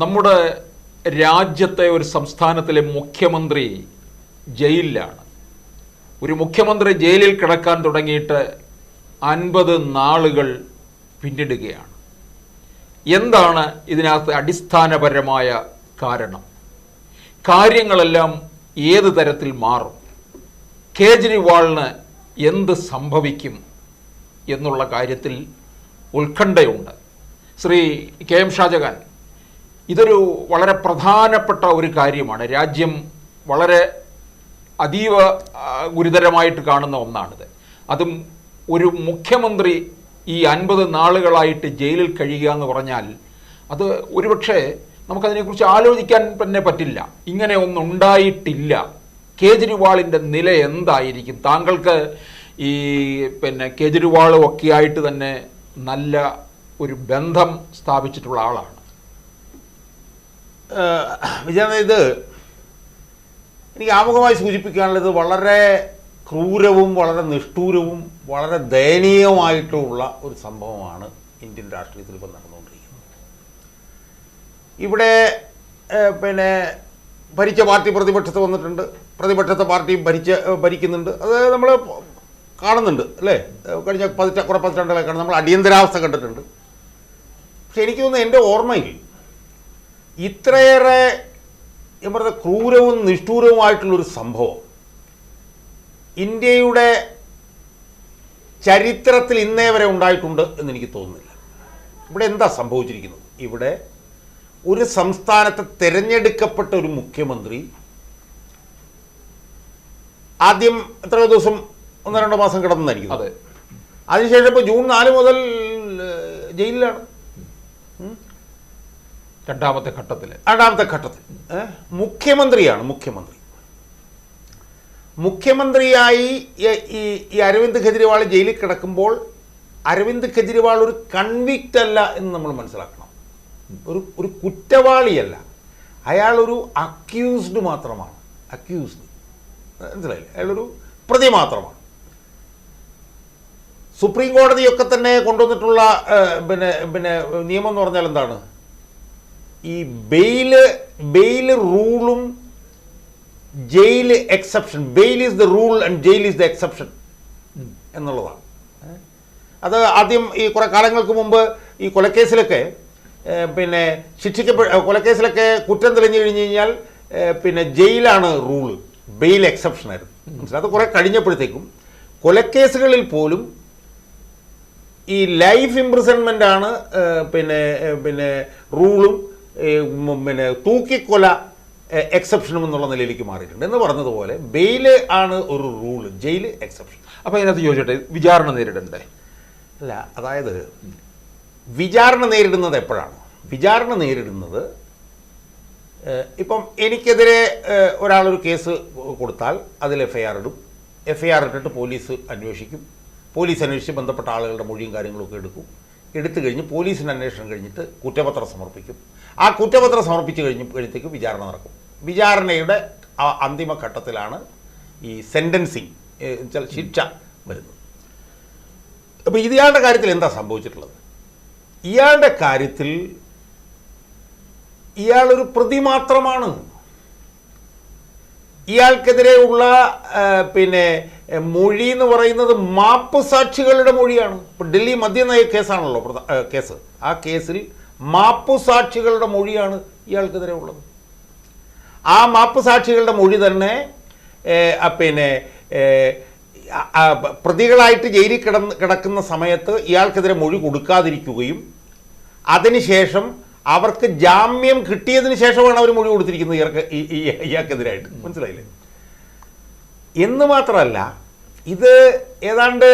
നമ്മുടെ രാജ്യത്തെ ഒരു സംസ്ഥാനത്തിലെ മുഖ്യമന്ത്രി ജയിലിലാണ്. ഒരു മുഖ്യമന്ത്രി ജയിലിൽ കിടക്കാൻ തുടങ്ങിയിട്ട് 50 നാളുകൾ പിന്നിടുകയാണ്. എന്താണ് ഇതിനകത്ത് അടിസ്ഥാനപരമായ കാരണം? കാര്യങ്ങളെല്ലാം ഏത് തരത്തിൽ മാറും? കേജ്രിവാളിന് എന്ത് സംഭവിക്കും എന്നുള്ള കാര്യത്തിൽ ഉത്കണ്ഠയുണ്ട്. ശ്രീ കെ എം ഷാജഹാൻ, ഇതൊരു വളരെ പ്രധാനപ്പെട്ട ഒരു കാര്യമാണ്. രാജ്യം വളരെ അതീവ ഗുരുതരമായിട്ട് കാണുന്ന ഒന്നാണിത്. അതും ഒരു മുഖ്യമന്ത്രി ഈ 50 നാളുകളായിട്ട് ജയിലിൽ കഴിയുക എന്ന് പറഞ്ഞാൽ അത് ഒരുപക്ഷെ നമുക്കതിനെക്കുറിച്ച് ആലോചിക്കാൻ തന്നെ പറ്റില്ല. ഇങ്ങനെ ഒന്നുണ്ടായിട്ടില്ല. കേജ്രിവാളിൻ്റെ നില എന്തായിരിക്കും? താങ്കൾക്ക് ഈ കേജ്രിവാളും ഒക്കെ ആയിട്ട് തന്നെ നല്ല ഒരു ബന്ധം സ്ഥാപിച്ചിട്ടുള്ള ആളാണ്. ഇത് എനിക്ക് ആമുഖമായി സൂചിപ്പിക്കാനുള്ളത് വളരെ ക്രൂരവും വളരെ നിഷ്ഠൂരവും വളരെ ദയനീയമായിട്ടുള്ള ഒരു സംഭവമാണ് ഇന്ത്യൻ രാഷ്ട്രീയത്തിൽ ഇപ്പം നടന്നുകൊണ്ടിരിക്കുന്നത്. ഇവിടെ ഭരിച്ച പാർട്ടി പ്രതിപക്ഷത്ത് വന്നിട്ടുണ്ട്, പ്രതിപക്ഷത്തെ പാർട്ടിയും ഭരിക്കുന്നുണ്ട്. അത് നമ്മൾ കാണുന്നുണ്ട് അല്ലേ? കഴിഞ്ഞ കുറേ പതിറ്റാണ്ടുകളൊക്കെയാണ് നമ്മൾ അടിയന്തരാവസ്ഥ കണ്ടിട്ടുണ്ട്. പക്ഷെ എനിക്ക് തോന്നുന്നു എൻ്റെ ഓർമ്മയിൽ ഇത്രയേറെ ക്രൂരവും നിഷ്ഠൂരവുമായിട്ടുള്ളൊരു സംഭവം ഇന്ത്യയുടെ ചരിത്രത്തിൽ ഇന്നേ വരെ ഉണ്ടായിട്ടുണ്ട് എന്നെനിക്ക് തോന്നുന്നില്ല. ഇവിടെ എന്താ സംഭവിച്ചിരിക്കുന്നത്? ഇവിടെ ഒരു സംസ്ഥാനത്തെ തിരഞ്ഞെടുക്കപ്പെട്ട ഒരു മുഖ്യമന്ത്രി ആദ്യം എത്രയോ ദിവസം 1-2 മാസം കിടന്നായിരിക്കും. അതെ. അതിനുശേഷം ഇപ്പോൾ ജൂൺ 4 മുതൽ ജയിലിലാണ്. രണ്ടാമത്തെ ഘട്ടത്തിൽ മുഖ്യമന്ത്രിയാണ്. മുഖ്യമന്ത്രിയായി ഈ അരവിന്ദ് കെജ്രിവാൾ ജയിലിൽ കിടക്കുമ്പോൾ അരവിന്ദ് കെജ്രിവാൾ ഒരു കൺവിക്റ്റ് അല്ല എന്ന് നമ്മൾ മനസ്സിലാക്കണം. ഒരു കുറ്റവാളിയല്ല, അയാളൊരു അക്യൂസ്ഡ് മാത്രമാണ്. മനസ്സിലായില്ലേ? അയാളൊരു പ്രതി മാത്രമാണ്. സുപ്രീം കോടതിയൊക്കെ തന്നെ കൊണ്ടുവന്നിട്ടുള്ള നിയമം എന്ന് പറഞ്ഞാൽ എന്താണ്? ഈ ബെയില് റൂളും jail exception, bail is the rule and jail is the exception എന്നുള്ളതാണ്. അത് ആദ്യം ഈ കുറേ കാലങ്ങൾക്ക് മുമ്പ് ഈ കൊലക്കേസിലൊക്കെ കൊലക്കേസിലൊക്കെ കുറ്റം തെളിഞ്ഞു കഴിഞ്ഞ് കഴിഞ്ഞാൽ ജയിലാണ് റൂള്, ബെയിൽ എക്സെപ്ഷൻ ആയിരുന്നു. മനസ്സിലായി? അത് കുറേ കഴിഞ്ഞപ്പോഴത്തേക്കും കൊലക്കേസുകളിൽ പോലും ഈ ലൈഫ് ഇംപ്രിസൺമെൻ്റ് ആണ് റൂളും തൂക്കിക്കൊല എക്സെപ്ഷനും എന്നുള്ള നിലയിലേക്ക് മാറിയിട്ടുണ്ട്. എന്ന് പറഞ്ഞതുപോലെ ബെയില് ആണ് ഒരു റൂള്, ജയില് എക്സെപ്ഷൻ. അപ്പോൾ ഇതിനകത്ത് ചോദിച്ചോട്ടെ, വിചാരണ നേരിടണ്ടേ? അല്ല, അതായത് വിചാരണ നേരിടുന്നത് എപ്പോഴാണ്? വിചാരണ നേരിടുന്നത് ഇപ്പം എനിക്കെതിരെ ഒരാളൊരു കേസ് കൊടുത്താൽ അതിൽ FIR ഇടും. FIR ഇട്ടിട്ട് പോലീസ് അന്വേഷിക്കും. പോലീസ് അന്വേഷിച്ച് ബന്ധപ്പെട്ട ആളുകളുടെ മൊഴിയും കാര്യങ്ങളൊക്കെ എടുത്തു കഴിഞ്ഞ് പോലീസിന് അന്വേഷണം കഴിഞ്ഞിട്ട് കുറ്റപത്രം സമർപ്പിക്കും. ആ കുറ്റപത്രം സമർപ്പിച്ച് കഴിഞ്ഞപ്പോഴത്തേക്ക് വിചാരണ നടക്കും. വിചാരണയുടെ അന്തിമ ഘട്ടത്തിലാണ് ഈ സെൻറ്റൻസിങ്, ശിക്ഷ വരുന്നത്. അപ്പോൾ ഇയാളുടെ കാര്യത്തിൽ എന്താ സംഭവിച്ചിട്ടുള്ളത്? ഇയാളുടെ കാര്യത്തിൽ ഇയാളൊരു പ്രതി മാത്രമാണ്. ഇയാൾക്കെതിരെയുള്ള മൊഴി എന്ന് പറയുന്നത് മാപ്പ് സാക്ഷികളുടെ മൊഴിയാണ്. ഇപ്പോൾ ഡൽഹി മദ്യനയ കേസാണല്ലോ കേസ്. ആ കേസിൽ മാപ്പ് സാക്ഷികളുടെ മൊഴിയാണ് ഇയാൾക്കെതിരെ ഉള്ളത്. ആ മാപ്പ് സാക്ഷികളുടെ മൊഴി തന്നെ പ്രതികളായിട്ട് ജയിലിൽ കിടക്കുന്ന സമയത്ത് ഇയാൾക്കെതിരെ മൊഴി കൊടുക്കാതിരിക്കുകയും അതിനുശേഷം അവർക്ക് ജാമ്യം കിട്ടിയതിന് ശേഷമാണ് അവർ മൊഴി കൊടുത്തിരിക്കുന്നത് ഇയാൾക്കെതിരായിട്ട്. മനസ്സിലായില്ലേ? എന്ന് മാത്രമല്ല, ഇത് ഏതാണ്ട്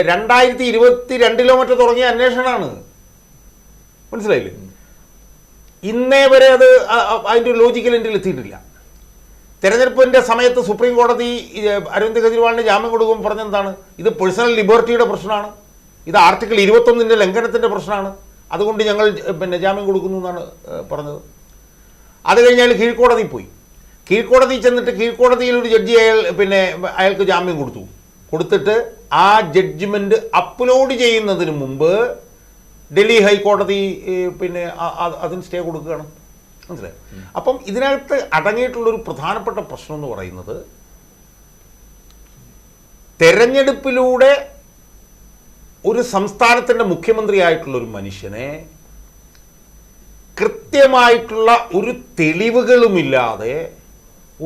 2022 മറ്റോ തുടങ്ങിയ അന്വേഷണമാണ്. മനസ്സിലായില്ലേ? ഇന്നേ വരെ അതിൻ്റെ ലോജിക്കൽ എൻഡിൽ എത്തിയിട്ടില്ല. തെരഞ്ഞെടുപ്പിൻ്റെ സമയത്ത് സുപ്രീം കോടതി അരവിന്ദ് കെജ്രിവാളിന് ജാമ്യം കൊടുക്കുമ്പോൾ പറഞ്ഞെന്താണ്? ഇത് പേഴ്സണൽ ലിബർട്ടിയുടെ പ്രശ്നമാണ്, ഇത് ആർട്ടിക്കിൾ 21 ലംഘനത്തിൻ്റെ പ്രശ്നമാണ്, അതുകൊണ്ട് ഞങ്ങൾ ജാമ്യം കൊടുക്കുന്നു എന്നാണ് പറഞ്ഞത്. അത് കഴിഞ്ഞാൽ കീഴ്ക്കോടതി പോയി. കീഴ്ക്കോടതി ചെന്നിട്ട് കീഴ്ക്കോടതിയിൽ ഒരു ജഡ്ജി അയാൾക്ക് ജാമ്യം കൊടുത്തിട്ട് ആ ജഡ്ജ്മെൻറ്റ് അപ്ലോഡ് ചെയ്യുന്നതിന് മുമ്പ് ഡൽഹി ഹൈക്കോടതി പിന്നെ അതിന് സ്റ്റേ കൊടുക്കുകയാണ്. മനസ്സിലായി? അപ്പം ഇതിനകത്ത് അടങ്ങിയിട്ടുള്ളൊരു പ്രധാനപ്പെട്ട പ്രശ്നം എന്ന് പറയുന്നത്, തെരഞ്ഞെടുപ്പിലൂടെ ഒരു സംസ്ഥാനത്തിൻ്റെ മുഖ്യമന്ത്രിയായിട്ടുള്ളൊരു മനുഷ്യനെ കൃത്യമായിട്ടുള്ള ഒരു തെളിവുകളുമില്ലാതെ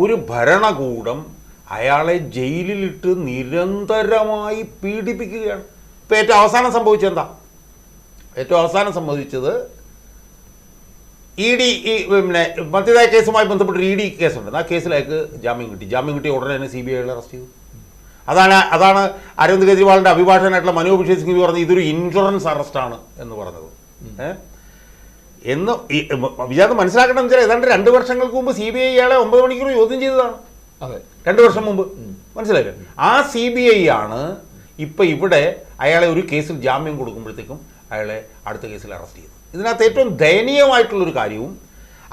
ഒരു ഭരണകൂടം അയാളെ ജയിലിലിട്ട് നിരന്തരമായി പീഡിപ്പിക്കുകയാണ്. ഇപ്പോൾ ഏറ്റവും അവസാനം സംഭവിച്ചത് എന്താ? ഏറ്റവും അവസാനം സംഭവിച്ചത് ED പിന്നെ മധ്യതായ കേസുമായി ബന്ധപ്പെട്ടൊരു ED കേസുണ്ട്. ആ കേസിൽ അയാൾക്ക് ജാമ്യം കിട്ടി. ജാമ്യം കിട്ടിയ ഉടനെ തന്നെ CBI അറസ്റ്റ് ചെയ്തു. അതാണ് അരവിന്ദ് കെജ്രിവാളിൻ്റെ അഭിഭാഷകനായിട്ടുള്ള മനോജ് ബിഷേഷ് സിംഗ് പറഞ്ഞത് ഇതൊരു ഇൻഷുറൻസ് അറസ്റ്റാണ് എന്ന് പറഞ്ഞത്. എന്ന് വിചാരം മനസ്സിലാക്കണം വെച്ചാൽ ഏതാണ്ട് 2 വർഷങ്ങൾക്ക് മുമ്പ് CBI ഇയാളെ 9 മണിക്കൂർ ചോദ്യം ചെയ്തതാണ്. 2 വർഷം മുമ്പ്. മനസ്സിലായില്ലേ? ആ CBI ആണ് ഇപ്പം ഇവിടെ അയാളെ ഒരു കേസിൽ ജാമ്യം കൊടുക്കുമ്പോഴത്തേക്കും അയാളെ അടുത്ത കേസിൽ അറസ്റ്റ് ചെയ്തു. ഇതിനകത്ത് ഏറ്റവും ദയനീയമായിട്ടുള്ളൊരു കാര്യവും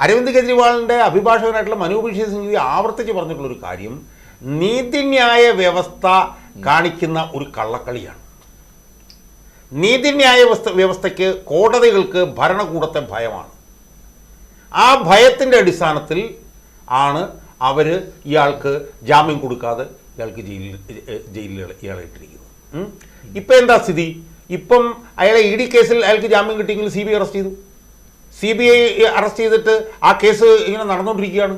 അരവിന്ദ് കെജ്രിവാളിൻ്റെ അഭിഭാഷകനായിട്ടുള്ള മനോജ് ബിഷേഷ് സിംഗ് ആവർത്തിച്ച് പറഞ്ഞിട്ടുള്ളൊരു കാര്യം, നീതിന്യായ വ്യവസ്ഥ കാണിക്കുന്ന ഒരു കള്ളക്കളിയാണ്. നീതിന്യായ വ്യവസ്ഥയ്ക്ക്, കോടതികൾക്ക് ഭരണകൂടത്തെ ഭയമാണ്. ആ ഭയത്തിൻ്റെ അടിസ്ഥാനത്തിൽ ആണ് അവർ ഇയാൾക്ക് ജാമ്യം കൊടുക്കാതെ ഇയാൾക്ക് ജയിലിൽ ഇയാളെ ഇട്ടിരിക്കുന്നത്. ഇപ്പം എന്താ സ്ഥിതി? ഇപ്പം അയാളെ ED കേസിൽ അയാൾക്ക് ജാമ്യം കിട്ടിയെങ്കിൽ CBI അറസ്റ്റ് ചെയ്തു. CBI അറസ്റ്റ് ചെയ്തിട്ട് ആ കേസ് ഇങ്ങനെ നടന്നുകൊണ്ടിരിക്കുകയാണ്.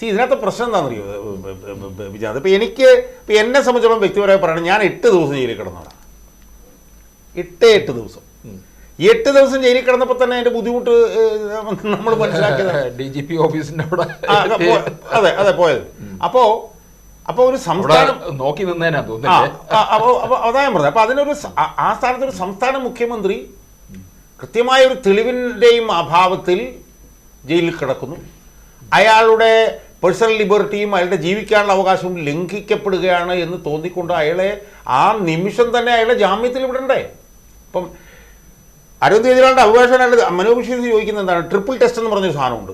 ഇതിനകത്ത് പ്രശ്നം എന്താണെന്നറിയോ വിജാത്? ഇപ്പം എന്നെ സംബന്ധിച്ചോളം വ്യക്തിപരമായി പറയണം, ഞാൻ 8 ദിവസം ജയിലിൽ കിടന്നതാണ്. 8 ദിവസം. 8 ദിവസം ജയിലിൽ കിടന്നപ്പോൾ തന്നെ അതിൻ്റെ ബുദ്ധിമുട്ട് നമ്മൾ മനസ്സിലാക്കിയത്. DGP ഓഫീസിൻ്റെ അവിടെ അതെ പോയത്. അപ്പോൾ ഒരു സംസ്ഥാനം നോക്കി നിന്നേനാ തോന്നുന്നു. അതാ ഞാൻ പറഞ്ഞത്. അപ്പോൾ അതിനൊരു ആ സ്ഥാനത്തൊരു സംസ്ഥാന മുഖ്യമന്ത്രി കൃത്യമായ ഒരു തെളിവിൻ്റെയും അഭാവത്തിൽ ജയിലിൽ കിടക്കുന്നു. അയാളുടെ പേഴ്സണൽ ലിബർട്ടിയും അയാളുടെ ജീവിക്കാനുള്ള അവകാശവും ലംഘിക്കപ്പെടുകയാണ് എന്ന് തോന്നിക്കൊണ്ട് അയാളെ ആ നിമിഷം തന്നെ അയാളെ ജാമ്യത്തിൽ വിടണ്ടേ? ഇപ്പം അരവിന്ദ് കെജ്രിവാളിൻ്റെ അഭിഭാഷകനായിട്ട് മനോജ് ബിഷേഷ് ചോദിക്കുന്നത് എന്താണ്? ട്രിപ്പിൾ ടെസ്റ്റ് എന്ന് പറഞ്ഞൊരു സാധനമുണ്ട്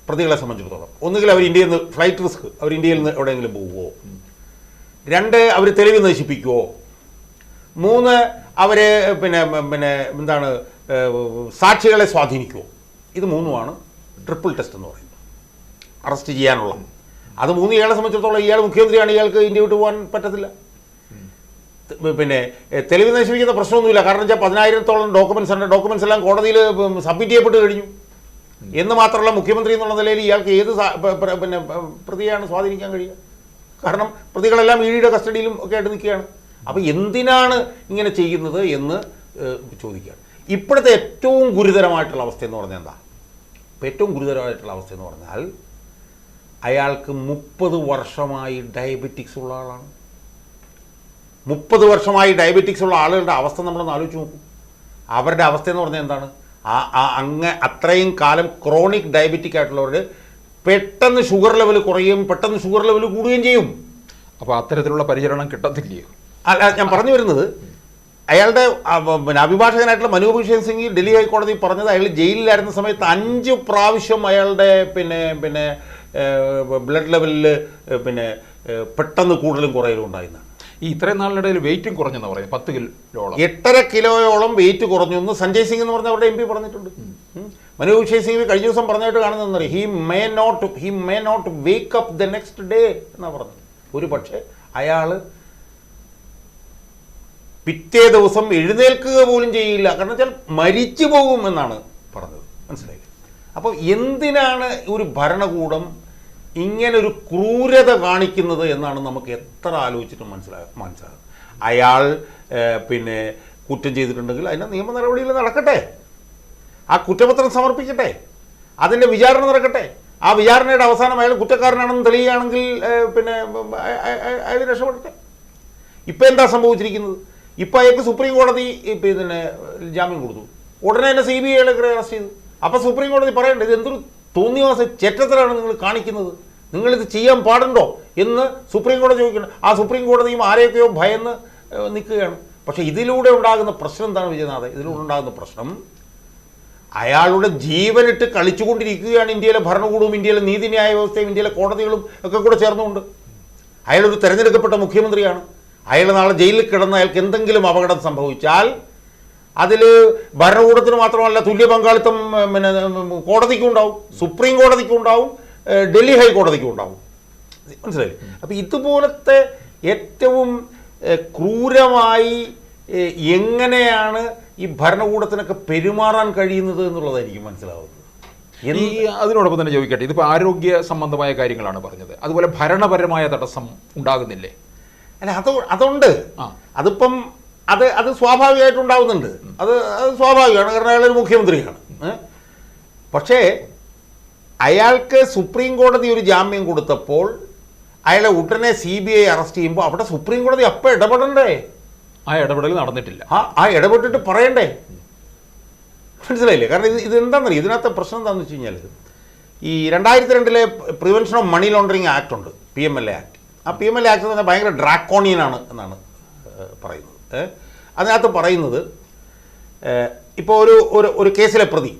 പ്രതികളെ സംബന്ധിച്ചിടത്തോളം. ഒന്നുകിൽ അവർ ഇന്ത്യയിൽ നിന്ന് ഫ്ലൈറ്റ് റിസ്ക്, അവർ ഇന്ത്യയിൽ നിന്ന് എവിടെയെങ്കിലും പോവുമോ, 2 അവർ തെളിവ് നശിപ്പിക്കുമോ, 3 അവർ പിന്നെ എന്താണ് സാക്ഷികളെ സ്വാധീനിക്കുമോ. ഇത് 3ഉമാണ് ട്രിപ്പിൾ ടെസ്റ്റ് എന്ന് പറയുന്നത്, അറസ്റ്റ് ചെയ്യാനുള്ള. അത് 3 ഇയാളെ സംബന്ധിച്ചിടത്തോളം ഇയാൾ മുഖ്യമന്ത്രിയാണ്, ഇയാൾക്ക് ഇന്ത്യ വിട്ട് പോകാൻ പറ്റത്തില്ല. പിന്നെ തെളിവ് നശിപ്പിക്കുന്ന പ്രശ്നമൊന്നുമില്ല. കാരണം വെച്ചാൽ 10,000-ഓളം ഡോക്യുമെൻറ്റ്സ് ഉണ്ട്. ഡോക്യുമെൻറ്റ്സ് എല്ലാം കോടതിയിൽ സബ്മിറ്റ് ചെയ്യപ്പെട്ട് കഴിഞ്ഞു എന്ന് മാത്രമല്ല, മുഖ്യമന്ത്രി എന്നുള്ള നിലയിൽ ഇയാൾക്ക് ഏത് പിന്നെ പ്രതിയാണ് സ്വാധീനിക്കാൻ കഴിയുക? കാരണം പ്രതികളെല്ലാം EDയുടെ കസ്റ്റഡിയിലും ഒക്കെ ആയിട്ട് നിൽക്കുകയാണ്. അപ്പോൾ എന്തിനാണ് ഇങ്ങനെ ചെയ്യുന്നത് എന്ന് ചോദിക്കുകയാണ്. ഇപ്പോഴത്തെ ഏറ്റവും ഗുരുതരമായിട്ടുള്ള അവസ്ഥ എന്ന് പറഞ്ഞാൽ എന്താ? ഏറ്റവും ഗുരുതരമായിട്ടുള്ള അവസ്ഥ എന്ന് പറഞ്ഞാൽ അയാൾക്ക് 30 വർഷമായി ഡയബറ്റിക്സ് ഉള്ള ആളാണ്. 30 വർഷമായി ഡയബറ്റിക്സ് ഉള്ള ആളുകളുടെ അവസ്ഥ നമ്മളൊന്ന് ആലോചിച്ച് നോക്കൂ. അവരുടെ അവസ്ഥ എന്ന് പറഞ്ഞാൽ എന്താണ്? അത്രയും കാലം ക്രോണിക് ഡയബറ്റിക് ആയിട്ടുള്ളവർ പെട്ടെന്ന് ഷുഗർ ലെവൽ കുറയുകയും പെട്ടെന്ന് ഷുഗർ ലെവൽ കൂടുകയും ചെയ്യും. അപ്പോൾ അത്തരത്തിലുള്ള പരിചരണം കിട്ടത്തില്ലയോ? അല്ല, ഞാൻ പറഞ്ഞു വരുന്നത്, അയാളുടെ പിന്നെ അഭിഭാഷകനായിട്ടുള്ള മനോജ് ബിഷേഷ് സിംഗ് ഡൽഹി ഹൈക്കോടതി പറഞ്ഞത് അയാൾ ജയിലിലായിരുന്ന സമയത്ത് 5 പ്രാവശ്യം അയാളുടെ പിന്നെ ബ്ലഡ് ലെവലിൽ പിന്നെ പെട്ടെന്ന് കൂടുതലും കുറയലും ഉണ്ടായിരുന്നതാണ്. ഇത്രയും നാളിനിടയിൽ വെയിറ്റും കുറഞ്ഞെന്ന് പറയുന്നത് 10 കിലോയോളം, 8.5 കിലോയോളം വെയിറ്റ് കുറഞ്ഞു എന്ന് സഞ്ജയ് സിംഗ് എന്ന് പറഞ്ഞ അവരുടെ MP പറഞ്ഞിട്ടുണ്ട്. മനോജ് ബിഷേഷ് സിംഗ് കഴിഞ്ഞ ദിവസം പറഞ്ഞായിട്ട് കാണുന്നതെന്ന് he may not wake up the next day എന്നാണ് പറഞ്ഞത്. ഒരു പക്ഷേ അയാൾ പിറ്റേ ദിവസം എഴുന്നേൽക്കുക പോലും ചെയ്യില്ല. കാരണം വെച്ചാൽ മരിച്ചു പോകും എന്നാണ് പറഞ്ഞത്. മനസ്സിലായില്ലേ? അപ്പോൾ എന്തിനാണ് ഒരു ഭരണകൂടം ഇങ്ങനൊരു ക്രൂരത കാണിക്കുന്നത് എന്നാണ് നമുക്ക് എത്ര ആലോചിച്ചിട്ടും മനസ്സിലാകും. അയാൾ പിന്നെ കുറ്റം ചെയ്തിട്ടുണ്ടെങ്കിൽ അതിൻ്റെ നിയമ നടപടിയിൽ നടക്കട്ടെ, ആ കുറ്റപത്രം സമർപ്പിക്കട്ടെ, അതിൻ്റെ വിചാരണ നടക്കട്ടെ. ആ വിചാരണയുടെ അവസാനം അയാൾ കുറ്റക്കാരനാണെന്ന് തെളിയുകയാണെങ്കിൽ പിന്നെ അയാൾ രക്ഷപ്പെടട്ടെ. ഇപ്പം എന്താ സംഭവിച്ചിരിക്കുന്നത്? ഇപ്പം അയാൾക്ക് സുപ്രീം കോടതി പിന്നെ ജാമ്യം കൊടുത്തു, ഉടനെ തന്നെ CBI അറസ്റ്റ് ചെയ്തു. അപ്പോൾ സുപ്രീം കോടതി പറയണ്ടേ ഇത് എന്തൊരു തോന്നിവാസ ചെറ്റത്തരാണ് നിങ്ങൾ കാണിക്കുന്നത്, നിങ്ങളിത് ചെയ്യാൻ പാടുണ്ടോ എന്ന് സുപ്രീം കോടതി ചോദിക്കണം. ആ സുപ്രീം കോടതിയും ആരെയൊക്കെയോ ഭയന്ന് നിൽക്കുകയാണ്. പക്ഷേ ഇതിലൂടെ ഉണ്ടാകുന്ന പ്രശ്നം എന്താണ് വിജയനാഥ്? ഇതിലൂടെ ഉണ്ടാകുന്ന പ്രശ്നം അയാളുടെ ജീവനിട്ട് കളിച്ചുകൊണ്ടിരിക്കുകയാണ് ഇന്ത്യയിലെ ഭരണകൂടവും ഇന്ത്യയിലെ നീതിന്യായ വ്യവസ്ഥയും ഇന്ത്യയിലെ കോടതികളും ഒക്കെ കൂടെ ചേർന്നുകൊണ്ട്. അയാളൊരു തിരഞ്ഞെടുക്കപ്പെട്ട മുഖ്യമന്ത്രിയാണ്. അയാൾ നാളെ ജയിലിൽ കിടന്ന് അയാൾക്ക് എന്തെങ്കിലും അപകടം സംഭവിച്ചാൽ അതിൽ ഭരണകൂടത്തിന് മാത്രമല്ല തുല്യ പങ്കാളിത്തം പിന്നെ കോടതിക്കും ഉണ്ടാവും, സുപ്രീം കോടതിക്കും ഉണ്ടാവും, ഡൽഹി ഹൈക്കോടതിക്കും ഉണ്ടാവും. മനസ്സിലായി? അപ്പം ഇതുപോലത്തെ ഏറ്റവും ക്രൂരമായി എങ്ങനെയാണ് ഈ ഭരണകൂടത്തിനൊക്കെ പെരുമാറാൻ കഴിയുന്നത് എന്നുള്ളത് എനിക്ക് മനസ്സിലാവുന്നത്. ഈ അതിനോടൊപ്പം തന്നെ ചോദിക്കട്ടെ, ഇതിപ്പോൾ ആരോഗ്യ സംബന്ധമായ കാര്യങ്ങളാണ് പറഞ്ഞത്, അതുപോലെ ഭരണപരമായ തടസ്സം ഉണ്ടാകുന്നില്ലേ? അല്ല, അതുണ്ട്. അതിപ്പം അത് സ്വാഭാവികമായിട്ട് ഉണ്ടാവുന്നുണ്ട്. അത് സ്വാഭാവികമാണ്, കാരണം അയാളൊരു മുഖ്യമന്ത്രിയാണ്. പക്ഷേ അയാൾക്ക് സുപ്രീം കോടതി ഒരു ജാമ്യം കൊടുത്തപ്പോൾ അയാളെ ഉടനെ CBI അറസ്റ്റ് ചെയ്യുമ്പോൾ അവിടെ സുപ്രീം കോടതി അപ്പം ഇടപെടണ്ടേ? ആ ഇടപെടൽ നടന്നിട്ടില്ല. ആ ഇടപെട്ടിട്ട് പറയണ്ടേ? മനസ്സിലായില്ലേ? കാരണം ഇതെന്താണെന്നറിയാം, ഇതിനകത്തെ പ്രശ്നം എന്താണെന്ന് വെച്ച് കഴിഞ്ഞാൽ, ഈ 2002 prevention of money laundering act ഉണ്ട്, PMLA ആക്ട്. ആ PMLA ആക്ട് തന്നെ ഭയങ്കര ഡ്രാക്കോണിയനാണ് എന്നാണ് പറയുന്നത്. അതിനകത്ത് പറയുന്നത്, ഇപ്പോൾ ഒരു കേസിലെ പ്രതി,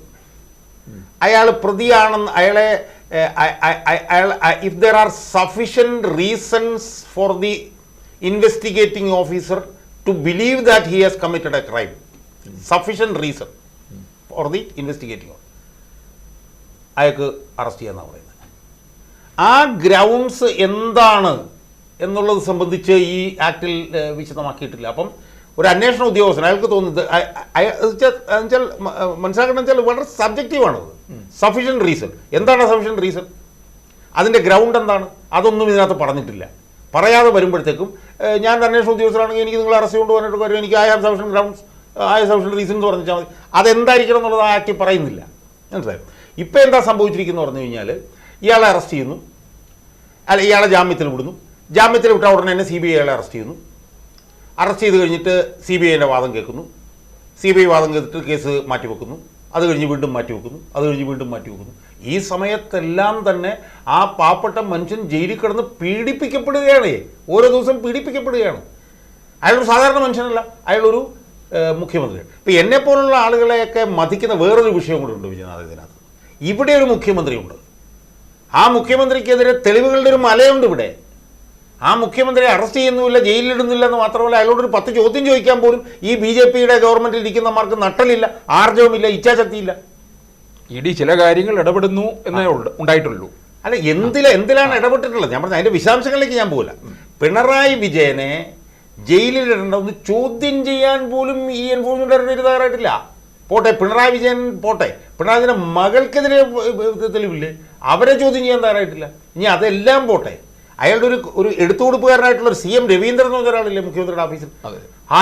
അയാൾ പ്രതിയാണെന്ന് അയാളെ if there are sufficient reasons for the investigating officer to believe that he has committed a crime, sufficient reason for the investigating officer, അയാൾക്ക് അറസ്റ്റ് ചെയ്യാമെന്നാണ് പറയുന്നത്. ആ ഗ്രൗണ്ട്സ് എന്താണ് എന്നുള്ളത് സംബന്ധിച്ച് ഈ ആക്ടിൽ വിശദമാക്കിയിട്ടില്ല. അപ്പം ഒരു അന്വേഷണ ഉദ്യോഗസ്ഥൻ അയാൾക്ക് തോന്നുന്നത് മനസ്സിലാക്കണം വെച്ചാൽ വളരെ സബ്ജക്റ്റീവാണത്. സഫിഷ്യൻറ്റ് റീസൺ എന്താണ്? സഫിഷ്യൻറ്റ് റീസൺ അതിൻ്റെ ഗ്രൗണ്ട് എന്താണ്? അതൊന്നും ഇതിനകത്ത് പറഞ്ഞിട്ടില്ല. പറയാതെ വരുമ്പോഴത്തേക്കും ഞാൻ അന്വേഷണ ഉദ്യോഗസ്ഥരാണെങ്കിൽ എനിക്ക് നിങ്ങൾ അറസ്റ്റ് കൊണ്ടുപോകാനായിട്ട് വരും, എനിക്ക് have sufficient grounds, sufficient reason എന്ന് പറഞ്ഞാൽ മതി. അതെന്തായിരിക്കണം എന്നുള്ളത് ആ ആക്ടിൽ പറയുന്നില്ല. മനസ്സിലായോ? ഇപ്പം എന്താ സംഭവിച്ചിരിക്കുന്നു പറഞ്ഞു കഴിഞ്ഞാൽ, ഇയാളെ അറസ്റ്റ് ചെയ്യുന്നു, അല്ല ഇയാളെ ജാമ്യത്തിൽ വിടുന്നു, ജാമ്യത്തിൽ വിട്ട ഉടനെ തന്നെ CBI അയാളെ അറസ്റ്റ് ചെയ്യുന്നു. അറസ്റ്റ് ചെയ്ത് കഴിഞ്ഞിട്ട് CBIൻ്റെ വാദം കേൾക്കുന്നു, CBI വാദം കേട്ടിട്ട് കേസ് മാറ്റിവെക്കുന്നു, അത് കഴിഞ്ഞ് വീണ്ടും മാറ്റിവെക്കുന്നു, അത് കഴിഞ്ഞ് വീണ്ടും മാറ്റിവെക്കുന്നു. ഈ സമയത്തെല്ലാം തന്നെ ആ പാവപ്പെട്ട മനുഷ്യൻ ജയിലിൽ കിടന്ന് പീഡിപ്പിക്കപ്പെടുകയാണ്, ഓരോ ദിവസം പീഡിപ്പിക്കപ്പെടുകയാണ്. അയാളൊരു സാധാരണ മനുഷ്യനല്ല, അയാളൊരു മുഖ്യമന്ത്രിയാണ്. ഇപ്പം എന്നെപ്പോലുള്ള ആളുകളെയൊക്കെ മതിക്കുന്ന വേറൊരു വിഷയം കൂടെ ഉണ്ട് വിജയനാഥ് ഇതിനകത്ത്. ഇവിടെ ഒരു മുഖ്യമന്ത്രിയുണ്ട്, ആ മുഖ്യമന്ത്രിക്കെതിരെ തെളിവുകളുടെ ഒരു മലയുണ്ട് ഇവിടെ. ആ മുഖ്യമന്ത്രിയെ അറസ്റ്റ് ചെയ്യുന്നില്ല, ജയിലിലിടുന്നില്ല എന്ന് മാത്രമല്ല, അയാളോടൊരു 10 ചോദ്യം ചോദിക്കാൻ പോലും ഈ BJPയുടെ ഗവൺമെൻറ്റിൽ ഇരിക്കുന്നവർക്ക് നട്ടലില്ല, ആർജവുമില്ല, ഇച്ഛാശക്തിയില്ല. ED ചില കാര്യങ്ങൾ ഇടപെടുന്നു എന്നേ ഉണ്ടായിട്ടുള്ളൂ. അല്ല, എന്തിലാണ് ഇടപെട്ടിട്ടുള്ളത്? ഞാൻ പറഞ്ഞ അതിൻ്റെ വിശദാംശങ്ങളിലേക്ക് ഞാൻ പോകില്ല. പിണറായി വിജയനെ ജയിലിലിടേണ്ടതെന്ന് ചോദ്യം ചെയ്യാൻ പോലും ഈ എൻഫോഴ്സ്മെന്റ് ഡയറക്ടറേറ്റ് തയ്യാറായിട്ടില്ല. പോട്ടെ, പിണറായി വിജയൻ പോട്ടെ, പിണറായി വിജയൻ്റെ മകൾക്കെതിരെ തെളിവില്ലേ, അവരെ ചോദ്യം ചെയ്യാൻ തയ്യാറായിട്ടില്ല. ഇനി അതെല്ലാം പോട്ടെ, അയാളുടെ ഒരു എടുത്തുകൊടുപ്പുകാരനായിട്ടുള്ള ഒരു CM രവീന്ദ്രൻ എന്ന് പറഞ്ഞ ഒരാളില്ലേ മുഖ്യമന്ത്രിയുടെ ഓഫീസിൽ,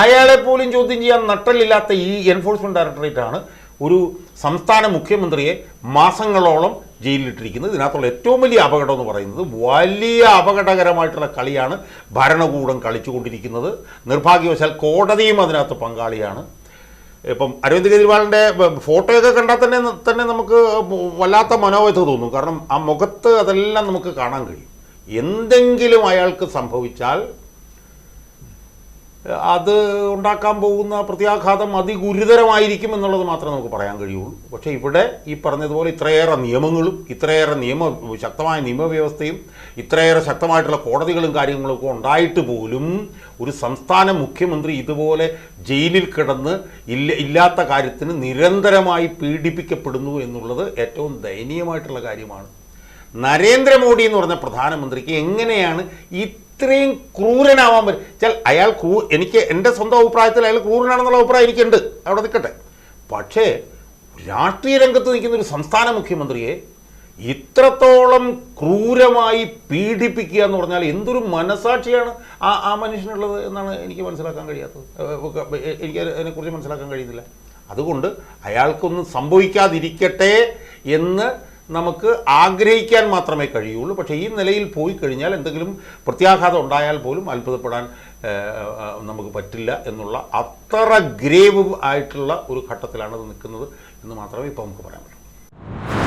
അയാളെ പോലും ചോദ്യം ചെയ്യാൻ നട്ടലില്ലാത്ത ഈ എൻഫോഴ്സ്മെന്റ് ഡയറക്ടറേറ്റാണ് ഒരു സംസ്ഥാന മുഖ്യമന്ത്രിയെ മാസങ്ങളോളം ജയിലിലിട്ടിരിക്കുന്നത്. ഇതിനകത്തുള്ള ഏറ്റവും വലിയ അപകടം എന്ന് പറയുന്നത്, വലിയ അപകടകരമായിട്ടുള്ള കളിയാണ് ഭരണകൂടം കളിച്ചുകൊണ്ടിരിക്കുന്നത്. നിർഭാഗ്യവശാൽ കോടതിയും അതിനകത്ത് പങ്കാളിയാണ്. ഇപ്പം അരവിന്ദ് കെജ്രിവാളിൻ്റെ ഫോട്ടോയൊക്കെ കണ്ടാൽ തന്നെ നമുക്ക് വല്ലാത്ത മനോവ്യഥ തോന്നും. കാരണം ആ മുഖത്ത് അതെല്ലാം നമുക്ക് കാണാൻ കഴിയും. എന്തെങ്കിലും അയാൾക്ക് സംഭവിച്ചാൽ അത് ഉണ്ടാക്കാൻ പോകുന്ന പ്രത്യാഘാതം അതിഗുരുതരമായിരിക്കും എന്നുള്ളത് മാത്രമേ നമുക്ക് പറയാൻ കഴിയുള്ളൂ. പക്ഷേ ഇവിടെ ഈ പറഞ്ഞതുപോലെ ഇത്രയേറെ നിയമങ്ങളും ഇത്രയേറെ ശക്തമായ നിയമവ്യവസ്ഥയും ഇത്രയേറെ ശക്തമായിട്ടുള്ള കോടതികളും കാര്യങ്ങളൊക്കെ ഉണ്ടായിട്ട് പോലും ഒരു സംസ്ഥാന മുഖ്യമന്ത്രി ഇതുപോലെ ജയിലിൽ കിടന്ന് ഇല്ലാത്ത കാര്യത്തിന് നിരന്തരമായി പീഡിപ്പിക്കപ്പെടുന്നു എന്നുള്ളത് ഏറ്റവും ദയനീയമായിട്ടുള്ള കാര്യമാണ്. നരേന്ദ്രമോദി എന്ന് പറഞ്ഞ പ്രധാനമന്ത്രിക്ക് എങ്ങനെയാണ് ഇത്രയും ക്രൂരനാവാൻ പറ്റും? അയാൾ എനിക്ക് എൻ്റെ സ്വന്തം അഭിപ്രായത്തിൽ അയാൾ ക്രൂരനാണെന്നുള്ള അഭിപ്രായം എനിക്കുണ്ട്, അവിടെ നിൽക്കട്ടെ. പക്ഷേ രാഷ്ട്രീയ രംഗത്ത് നിൽക്കുന്ന ഒരു സംസ്ഥാന മുഖ്യമന്ത്രിയെ ഇത്രത്തോളം ക്രൂരമായി പീഡിപ്പിക്കുക എന്ന് പറഞ്ഞാൽ എന്തൊരു മനസാക്ഷിയാണ് ആ മനുഷ്യനുള്ളത് എന്നാണ് എനിക്ക് മനസ്സിലാക്കാൻ കഴിയാത്തത്. എനിക്ക് അതിനെക്കുറിച്ച് മനസ്സിലാക്കാൻ കഴിയുന്നില്ല. അതുകൊണ്ട് അയാൾക്കൊന്നും സംഭവിക്കാതിരിക്കട്ടെ എന്ന് നമുക്ക് ആഗ്രഹിക്കാൻ മാത്രമേ കഴിയുള്ളൂ. പക്ഷേ ഈ നിലയിൽ പോയി കഴിഞ്ഞാൽ എന്തെങ്കിലും പ്രത്യാഘാതം ഉണ്ടായാൽ പോലും അത്ഭുതപ്പെടാൻ നമുക്ക് പറ്റില്ല എന്നുള്ള അത്ര ഗ്രേവ് ആയിട്ടുള്ള ഒരു ഘട്ടത്തിലാണ് അത് നിൽക്കുന്നത് എന്ന് മാത്രമേ ഇപ്പോൾ നമുക്ക് പറയാൻ പറ്റൂ.